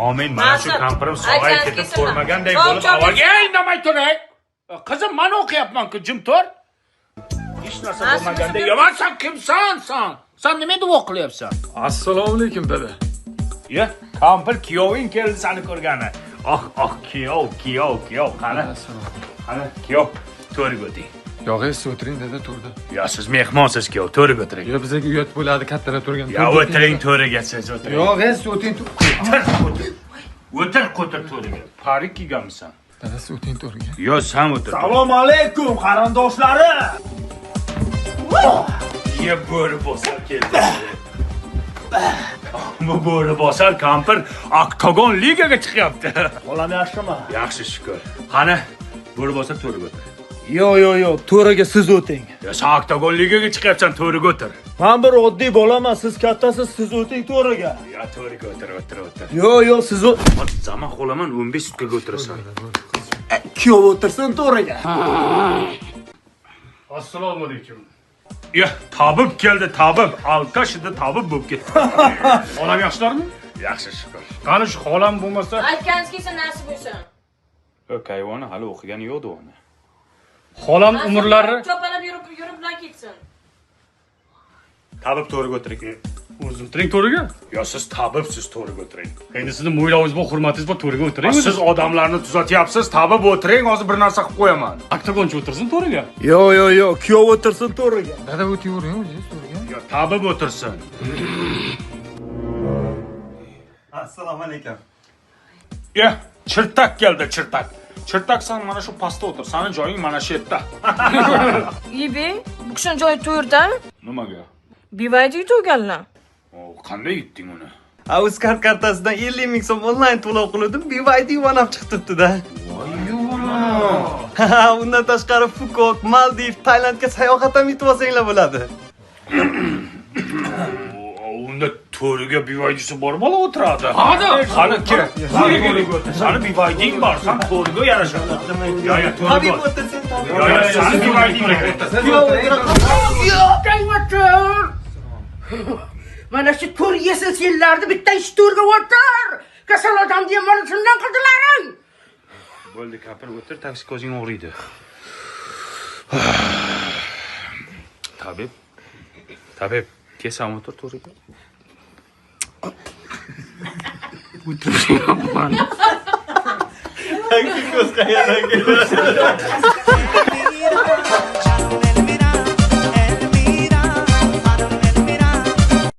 Amin. Mana shu kampirim sog'ayib ketib ko'rmaganday bo'lib avvalga indamay turay. Qizim, men o'qiyapman-ku, jim tur. Hech narsa bo'lmaganday. Yaman, sen kimsan? Sen nima duo qilyapsan? Assalomu alaykum dada. Ya, kampir kuyoving keldi seni ko'rgani. Kuyov. Qani, kuyov. To'riga o'ting. Yo'q, siz o'tiring dada, to'rda. Ya, siz mehmonsiz kuyov, to'riga o'tiring. Yo, bizga uyat bo'ladi, kattalar turgan. Ya, o'tiring to'riga, siz o'tiring. Yo'q, siz o'tiring. O'tir to'riga. Parik kiyganmisan? Dada, siz o'tiring to'rga. Yo, sen o'tir. Assalomu alaykum qarindoshlarim. Ye bo'ri bosar keldi. Bu bo'ri bosar kampir oktagon ligaga chiqyapti. Bolam yaxshimi? Yaxshi shukr. Qani, bo'ri bosar to'riga o'tir. Yo'q, to'raga siz o'ting. Ya, sen oktagon ligaga chiqyapsan, to'riga o'tir. Men bir oddiy bolaman, siz kattasiz, siz o'ting to'raga. Ya, to'riga o'tir. Yo'q, siz Zaman qo'laman 15 sutkaga o'tirasan. kuyov o'tirsin to'raga. Assalomu alaykum. Ya, tabib keldi, tabib. Alkashida tabib bo'lib ketdi. Olam yaxshilarmi? Yaxshi shukr. Qani shu xolam bo'lmasa, Aytganingiz kelsa nasib bo'lsin. Kayvoni hali o'qigani yo'q-da uni. xolam umrlari Chopalab yurib bilan ketsin. Tabib to'riga o'tiring. o'zi o'tiring to'riga. Yo, siz tabibsiz, to'riga o'tiring. Endi sizni mo'ylovingiz bor, hurmatingiz bor, to'riga o'tiring. Siz odamlarni tuzatyapsiz, tabib o'tiring, hozir bir narsa qilib qo'yaman. Oktagonchi o'tirsin to'riga. Yo'q, kuyov o'tirsin to'raga. Dada o'tiravering o'zingiz to'riga. Yo, tabib o'tirsin. Assalomu alaykum. Ya, chirtak keldi, chirtak. Chirtak, sen mana shu pastda o'tir. Sening joying mana shu yerda. Ibi, bu kishini joyi to'yirda. Nimaga? Bivaydi to'yganlar. Qanday yutding uni? Uzcard kartasidan 50 ming so'm onlayn to'lov qildim. BYD One Up chiqibdi-da. Undan tashqari Phuket, Maldiv, Tailandga sayohat ham yetib olsanglar bo'ladi. Unda to'riga bivaydisi bor bola o'tiradi. Qani kerak. Sani bivayding bor, sen to'riga yarashadi. Yo, to'riga. Habib o'tirsin, Habib. Yo, sani bivayding O'tir. Mana shu to'r yesiz yillarni bitta ish to'rga o'tir. Kasal odam degan mana shundan qildilaring. Bo'ldi, kapir o'tir, taksi ko'zing og'riydi. Tabib, kesam o'tir to'riga. O'tiryapman. Taksi ko'z qayerdan keladi?